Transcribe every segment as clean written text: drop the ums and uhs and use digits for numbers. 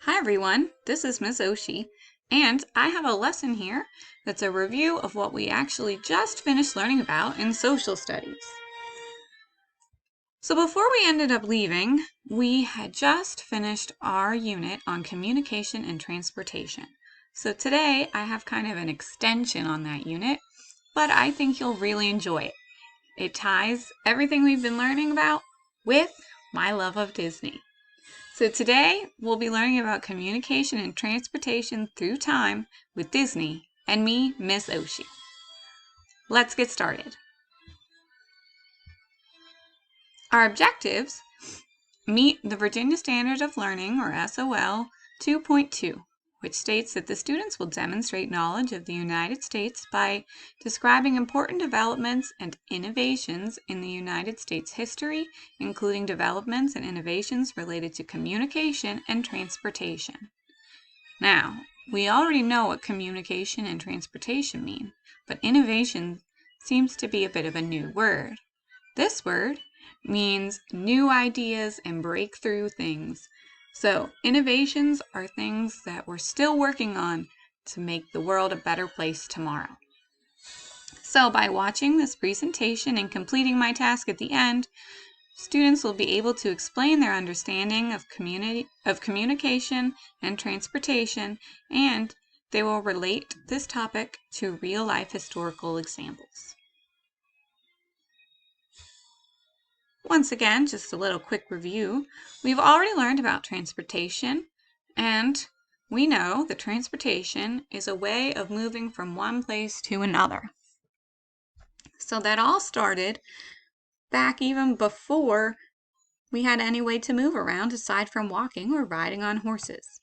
Hi everyone, this is Miss Oshi, and I have a lesson here that's a review of what we actually just finished learning about in social studies. So before we ended up leaving, we had just finished our unit on communication and transportation. So today I have kind of an extension on that unit, but I think you'll really enjoy it. It ties everything we've been learning about with my love of Disney. So today we'll be learning about communication and transportation through time with Disney and me, Miss Oshi. Let's get started. Our objectives meet the Virginia Standard of Learning, or SOL 2.2, which states that the students will demonstrate knowledge of the United States by describing important developments and innovations in the United States history, including developments and innovations related to communication and transportation. Now, we already know what communication and transportation mean, but innovation seems to be a bit of a new word. This word means new ideas and breakthrough things. So innovations are things that we're still working on to make the world a better place tomorrow. So by watching this presentation and completing my task at the end, students will be able to explain their understanding of communication and transportation, and they will relate this topic to real-life historical examples. Once again, just a little quick review. We've already learned about transportation, and we know that transportation is a way of moving from one place to another. So that all started back even before we had any way to move around aside from walking or riding on horses.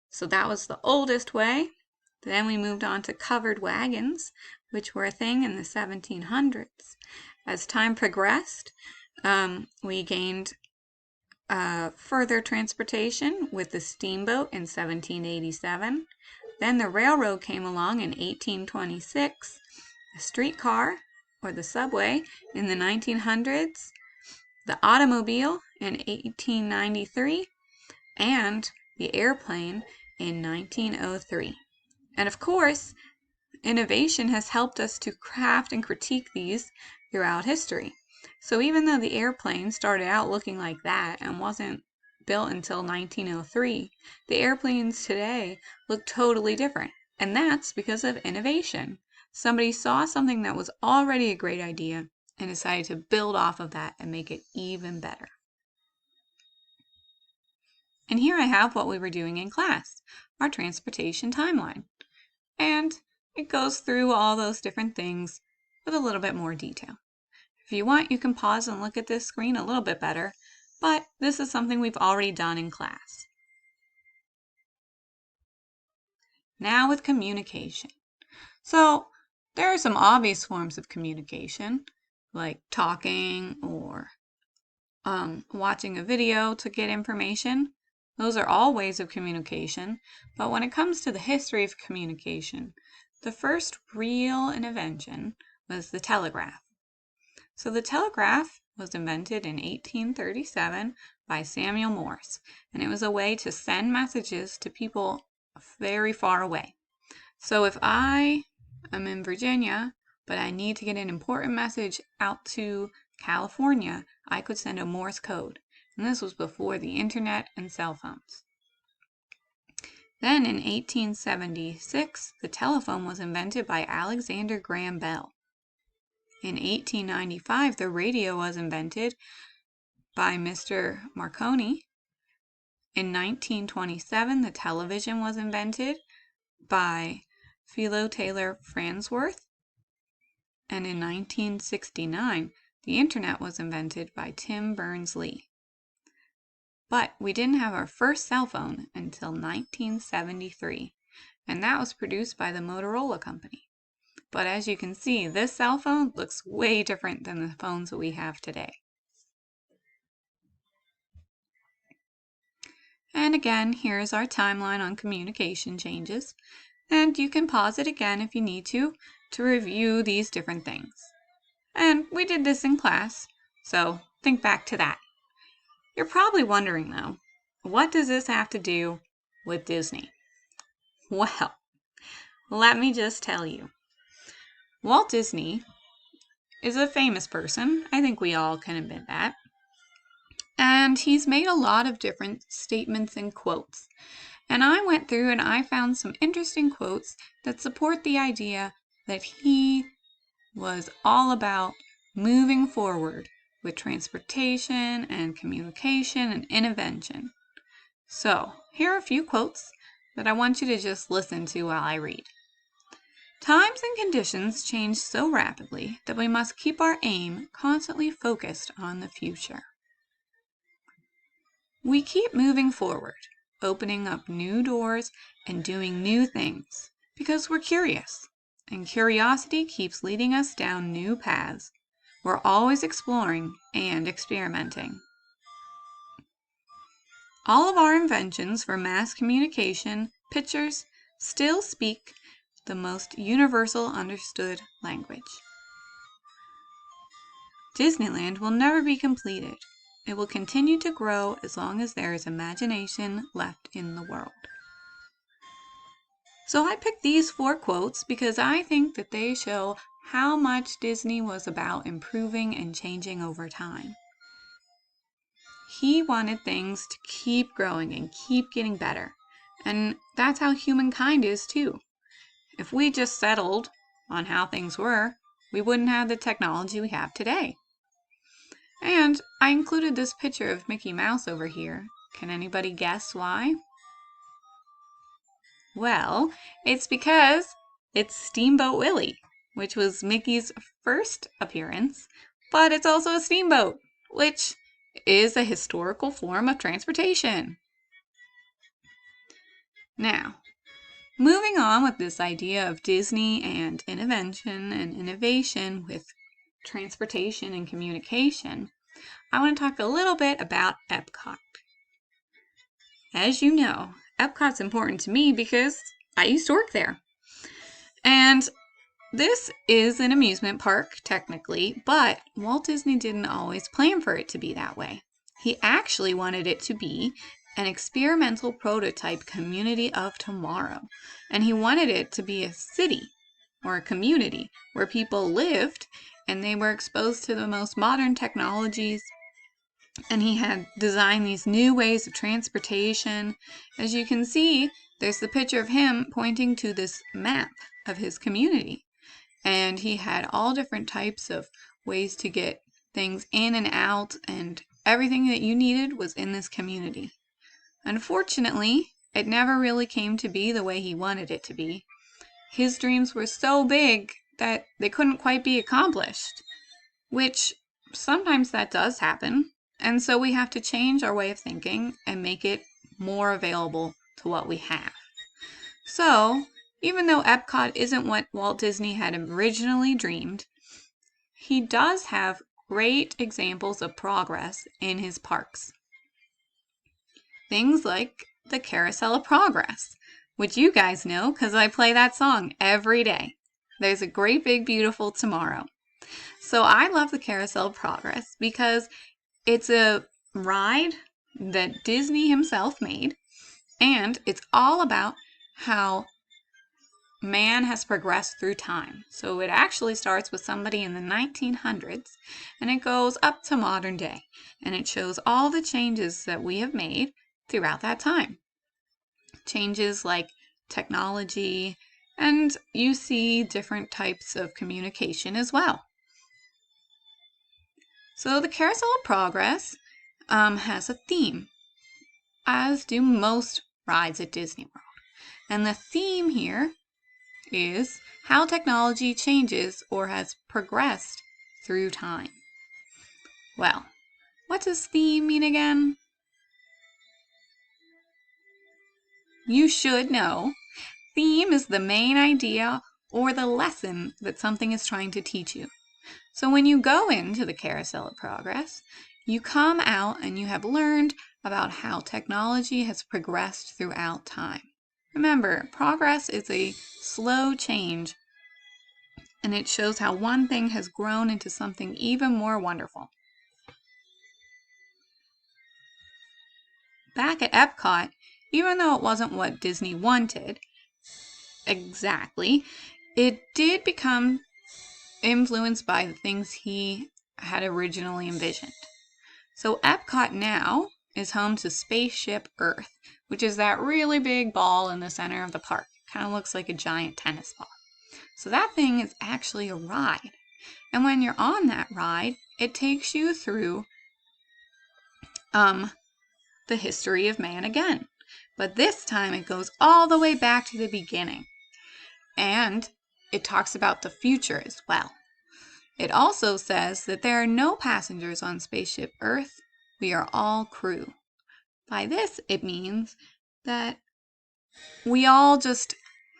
So that was the oldest way. Then we moved on to covered wagons, which were a thing in the 1700s. As time progressed, we gained further transportation with the steamboat in 1787. Then the railroad came along in 1826, the streetcar or the subway in the 1900s, the automobile in 1893, and the airplane in 1903. And of course, innovation has helped us to craft and critique these throughout history. So even though the airplane started out looking like that and wasn't built until 1903, the airplanes today look totally different. And that's because of innovation. Somebody saw something that was already a great idea and decided to build off of that and make it even better. And here I have what we were doing in class, our transportation timeline. And it goes through all those different things with a little bit more detail. If you want, you can pause and look at this screen a little bit better, but this is something we've already done in class. Now with communication. So there are some obvious forms of communication, like talking or watching a video to get information. Those are all ways of communication, but when it comes to the history of communication, the first real invention was the telegraph. So the telegraph was invented in 1837 by Samuel Morse, and it was a way to send messages to people very far away. So if I am in Virginia, but I need to get an important message out to California, I could send a Morse code, and this was before the internet and cell phones. Then in 1876, the telephone was invented by Alexander Graham Bell. In 1895, the radio was invented by Mr. Marconi. In 1927, the television was invented by Philo Taylor Farnsworth. And in 1969, the internet was invented by Tim Berners-Lee. But we didn't have our first cell phone until 1973, and that was produced by the Motorola Company. But as you can see, this cell phone looks way different than the phones that we have today. And again, here's our timeline on communication changes. And you can pause it again if you need to review these different things. And we did this in class, so think back to that. You're probably wondering though, what does this have to do with Disney? Well, let me just tell you. Walt Disney is a famous person. I think we all can admit that. And he's made a lot of different statements and quotes. And I went through and I found some interesting quotes that support the idea that he was all about moving forward with transportation and communication and invention. So, here are a few quotes that I want you to just listen to while I read. Times and conditions change so rapidly that we must keep our aim constantly focused on the future. We keep moving forward, opening up new doors and doing new things because we're curious, and curiosity keeps leading us down new paths. We're always exploring and experimenting. All of our inventions for mass communication, pictures, still speak the most universal understood language. Disneyland will never be completed. It will continue to grow as long as there is imagination left in the world. So I picked these 4 quotes because I think that they show how much Disney was about improving and changing over time. He wanted things to keep growing and keep getting better. And that's how humankind is too. If we just settled on how things were, we wouldn't have the technology we have today. And I included this picture of Mickey Mouse over here. Can anybody guess why? Well, it's because it's Steamboat Willie, which was Mickey's first appearance, but it's also a steamboat, which is a historical form of transportation. Now, moving on with this idea of Disney and invention and innovation with transportation and communication, I want to talk a little bit about Epcot. As you know, Epcot's important to me because I used to work there. And this is an amusement park, technically, but Walt Disney didn't always plan for it to be that way. He actually wanted it to be an experimental prototype community of tomorrow. And he wanted it to be a city or a community where people lived and they were exposed to the most modern technologies. And he had designed these new ways of transportation. As you can see, there's the picture of him pointing to this map of his community. And he had all different types of ways to get things in and out, and everything that you needed was in this community. Unfortunately, it never really came to be the way he wanted it to be. His dreams were so big that they couldn't quite be accomplished, which sometimes that does happen. And so we have to change our way of thinking and make it more available to what we have. So, even though Epcot isn't what Walt Disney had originally dreamed, he does have great examples of progress in his parks. Things like the Carousel of Progress, which you guys know because I play that song every day. There's a great big beautiful tomorrow. So I love the Carousel of Progress because it's a ride that Disney himself made, and it's all about how man has progressed through time. So it actually starts with somebody in the 1900s, and it goes up to modern day, and it shows all the changes that we have made throughout that time. Changes like technology, and you see different types of communication as well. So the Carousel of Progress has a theme, as do most rides at Disney World. And the theme here is how technology changes or has progressed through time. Well, what does theme mean again? You should know. Theme is the main idea or the lesson that something is trying to teach you. So when you go into the Carousel of Progress, you come out and you have learned about how technology has progressed throughout time. Remember, progress is a slow change, and it shows how one thing has grown into something even more wonderful. Back at Epcot, even though it wasn't what Disney wanted exactly, it did become influenced by the things he had originally envisioned. So Epcot now is home to Spaceship Earth, which is that really big ball in the center of the park. Kind of looks like a giant tennis ball. So that thing is actually a ride. And when you're on that ride, it takes you through the history of man again. But this time it goes all the way back to the beginning. And it talks about the future as well. It also says that there are no passengers on Spaceship Earth. We are all crew. By this, it means that we all just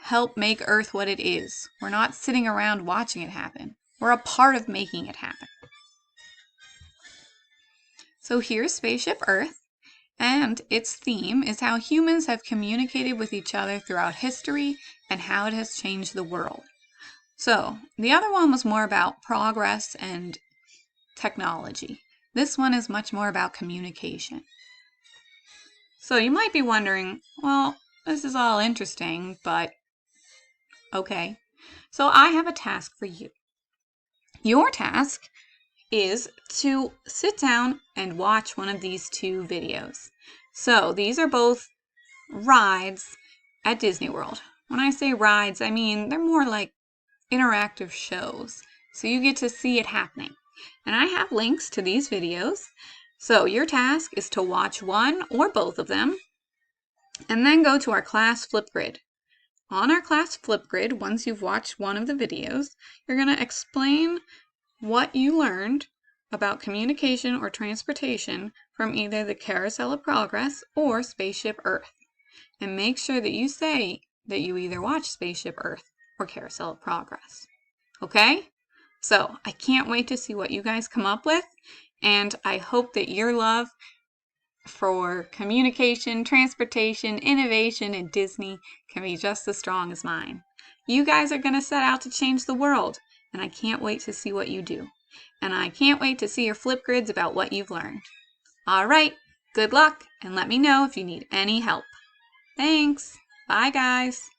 help make Earth what it is. We're not sitting around watching it happen. We're a part of making it happen. So here's Spaceship Earth, and its theme is how humans have communicated with each other throughout history and how it has changed the world. So the other one was more about progress and technology. This one is much more about communication. So you might be wondering, well, this is all interesting, but okay. So I have a task for you. Your task is to sit down and watch one of these two videos. So these are both rides at Disney World. When I say rides, I mean they're more like interactive shows. So you get to see it happening. And I have links to these videos. So your task is to watch one or both of them and then go to our class Flipgrid. On our class Flipgrid, once you've watched one of the videos, you're going to explain what you learned about communication or transportation from either the Carousel of Progress or Spaceship Earth. And make sure that you say that you either watched Spaceship Earth or Carousel of Progress. Okay? So I can't wait to see what you guys come up with, and I hope that your love for communication, transportation, innovation, and Disney can be just as strong as mine. You guys are going to set out to change the world, and I can't wait to see what you do. And I can't wait to see your Flipgrids about what you've learned. All right, good luck, and let me know if you need any help. Thanks. Bye, guys.